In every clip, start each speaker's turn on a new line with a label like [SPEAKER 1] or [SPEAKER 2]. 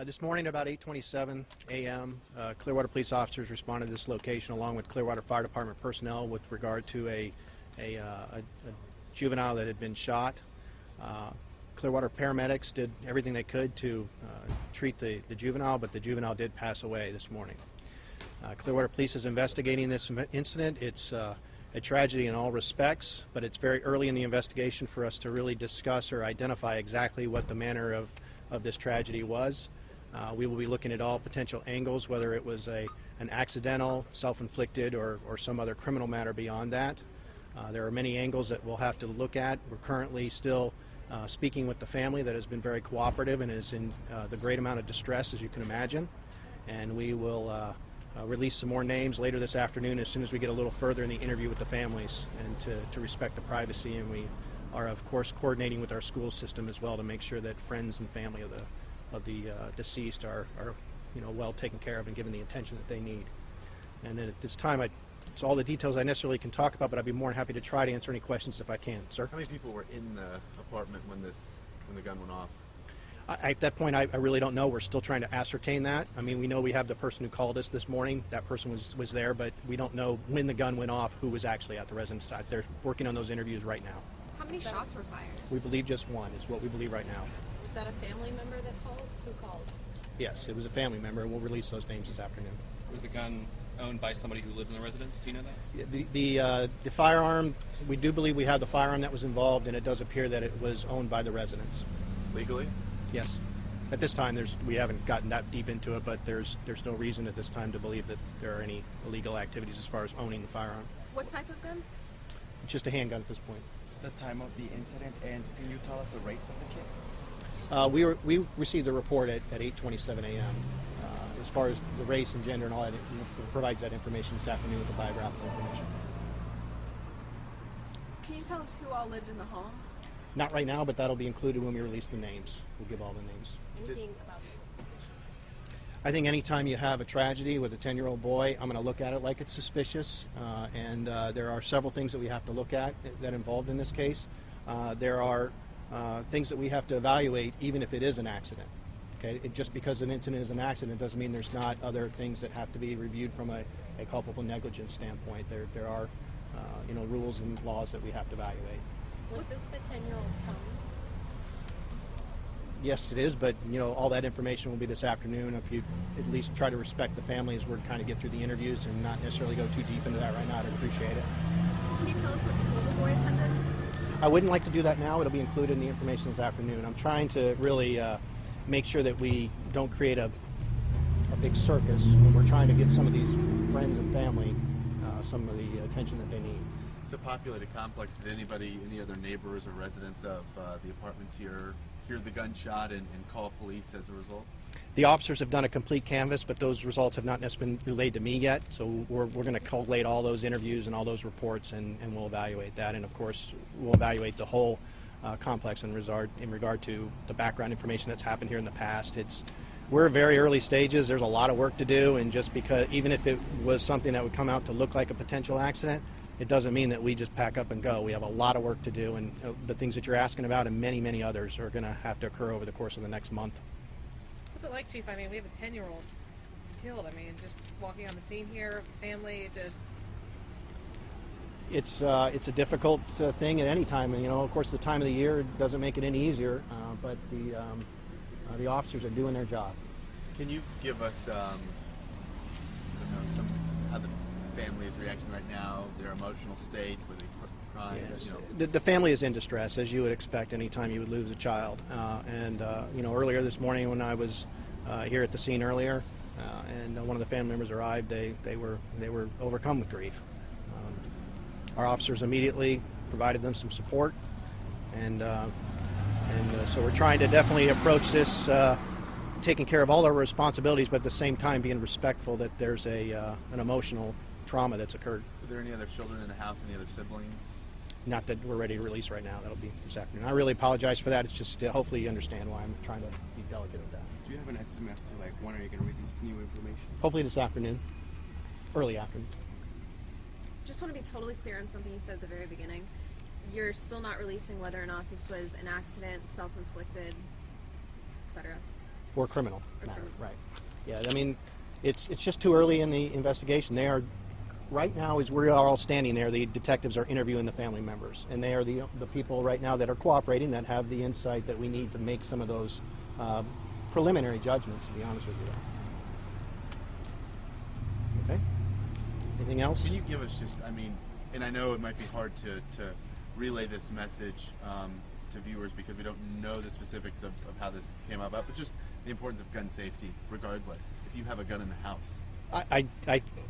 [SPEAKER 1] This morning at about 8:27 a.m., Clearwater police officers responded to this location along with Clearwater Fire Department personnel with regard to a juvenile that had been shot. Clearwater paramedics did everything they could to treat the juvenile, but the juvenile did pass away this morning. Clearwater Police is investigating this incident. It's a tragedy in all respects, but it's very early in the investigation for us to really discuss or identify exactly what the manner of this tragedy was. We will be looking at all potential angles, whether it was an accidental, self-inflicted, or some other criminal matter beyond that. There are many angles that we'll have to look at. We're currently still speaking with the family that has been very cooperative and is in the great amount of distress, as you can imagine. And we will release some more names later this afternoon as soon as we get a little further in the interview with the families and to respect the privacy. And we are, of course, coordinating with our school system as well to make sure that friends and family of the deceased are well taken care of and given the attention that they need. And then at this time, it's all the details I necessarily can talk about, but I'd be more than happy to try to answer any questions if I can. Sir?
[SPEAKER 2] How many people were in the apartment when the gun went off?
[SPEAKER 1] At that point, I really don't know. We're still trying to ascertain that. I mean, we know we have the person who called us this morning. That person was there, but we don't know when the gun went off, who was actually at the residence side. They're working on those interviews right now.
[SPEAKER 3] How many shots were fired?
[SPEAKER 1] We believe just one is what we believe right now.
[SPEAKER 3] Was that a family member that called? Who called?
[SPEAKER 1] Yes, it was a family member, and we'll release those names this afternoon.
[SPEAKER 4] Was the gun owned by somebody who lives in the residence? Do you know that?
[SPEAKER 1] The firearm, we do believe we have the firearm that was involved, and it does appear that it was owned by the residents.
[SPEAKER 2] Legally?
[SPEAKER 1] Yes. At this time, we haven't gotten that deep into it, but there's no reason at this time to believe that there are any illegal activities as far as owning the firearm.
[SPEAKER 3] What type of gun?
[SPEAKER 1] It's just a handgun at this point.
[SPEAKER 5] The time of the incident, and can you tell us the race of the kid?
[SPEAKER 1] We received a report at 8:27 a.m. As far as the race and gender and all that, provides that information this afternoon with the biographical information.
[SPEAKER 3] Can you tell us who all lived in the home?
[SPEAKER 1] Not right now, but that'll be included when we release the names. We'll give all the names.
[SPEAKER 3] Anything about people suspicious?
[SPEAKER 1] I think anytime you have a tragedy with a 10-year-old boy, I'm going to look at it like it's suspicious. And there are several things that we have to look at that involved in this case. There are things that we have to evaluate even if it is an accident. Okay? Just because an incident is an accident doesn't mean there's not other things that have to be reviewed from a culpable negligence standpoint. There are rules and laws that we have to evaluate.
[SPEAKER 3] Was this the 10-year-old's home?
[SPEAKER 1] Yes, it is, but all that information will be this afternoon. If you at least try to respect the family as we're kind of get through the interviews and not necessarily go too deep into that right now, I'd appreciate it.
[SPEAKER 3] Can you tell us what school the boy attended?
[SPEAKER 1] I wouldn't like to do that now. It'll be included in the information this afternoon. I'm trying to really make sure that we don't create a big circus when we're trying to get some of these friends and family some of the attention that they need.
[SPEAKER 2] It's a populated complex. Did any other neighbors or residents of the apartments here hear the gunshot and call police as a result?
[SPEAKER 1] The officers have done a complete canvass, but those results have not necessarily been relayed to me yet. So we're going to collate all those interviews and all those reports, and we'll evaluate that. And of course, we'll evaluate the whole complex in regard to the background information that's happened here in the past. We're very early stages. There's a lot of work to do, and just because even if it was something that would come out to look like a potential accident, it doesn't mean that we just pack up and go. We have a lot of work to do, and the things that you're asking about and many, many others are going to have to occur over the course of the next month.
[SPEAKER 6] What's it like, Chief? I mean, we have a 10-year-old killed. I mean, just walking on the scene here, family, just...
[SPEAKER 1] It's a difficult thing at any time, and of course the time of the year doesn't make it any easier, but the officers are doing their job.
[SPEAKER 2] Can you give us how the family is reacting right now, their emotional state, were they crying?
[SPEAKER 1] Yes. The family is in distress, as you would expect any time you would lose a child. Earlier this morning when I was here at the scene earlier, and one of the family members arrived, they were overcome with grief. Our officers immediately provided them some support, and so we're trying to definitely approach this taking care of all our responsibilities, but at the same time being respectful that there's an emotional trauma that's occurred.
[SPEAKER 2] Were there any other children in the house, any other siblings?
[SPEAKER 1] Not that we're ready to release right now. That'll be this afternoon. I really apologize for that. It's just hopefully you understand why I'm trying to be delicate with that.
[SPEAKER 5] Do you have an estimate as to when are you going to release new information?
[SPEAKER 1] Hopefully this afternoon, early afternoon.
[SPEAKER 3] Just want to be totally clear on something you said at the very beginning. You're still not releasing whether or not this was an accident, self-inflicted, etc.
[SPEAKER 1] or criminal
[SPEAKER 3] Or
[SPEAKER 1] matter.
[SPEAKER 3] criminal.
[SPEAKER 1] Right. Yeah. I mean, it's just too early in the investigation. They are right now, as we are all standing there, the detectives are interviewing the family members, and they are the people right now that are cooperating, that have the insight that we need to make some of those preliminary judgments, to be honest with you. Okay. Anything else?
[SPEAKER 2] Can you give us just, I mean, and I know it might be hard to relay this message to viewers because we don't know the specifics of how this came about, but just the importance of gun safety, regardless, if you have a gun in the house.
[SPEAKER 1] I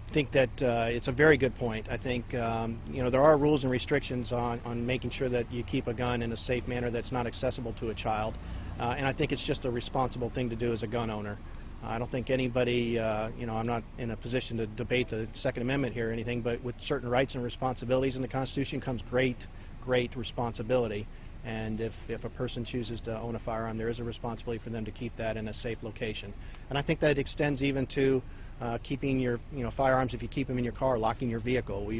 [SPEAKER 1] think that it's a very good point. I think there are rules and restrictions on making sure that you keep a gun in a safe manner that's not accessible to a child, and I think it's just a responsible thing to do as a gun owner. I don't think anybody, I'm not in a position to debate the Second Amendment here or anything, but with certain rights and responsibilities in the Constitution comes great responsibility. And if a person chooses to own a firearm, there is a responsibility for them to keep that in a safe location. And I think that extends even to keeping your firearms, if you keep them in your car, locking your vehicle.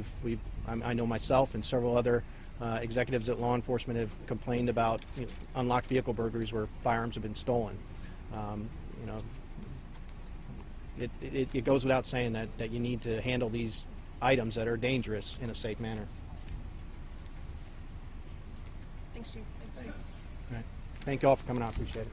[SPEAKER 1] I know myself and several other executives at law enforcement have complained about unlocked vehicle burglaries where firearms have been stolen. It goes without saying that you need to handle these items that are dangerous in a safe manner.
[SPEAKER 3] Thanks, Chief.
[SPEAKER 2] Thanks.
[SPEAKER 1] All right. Thank you all for coming out. Appreciate it.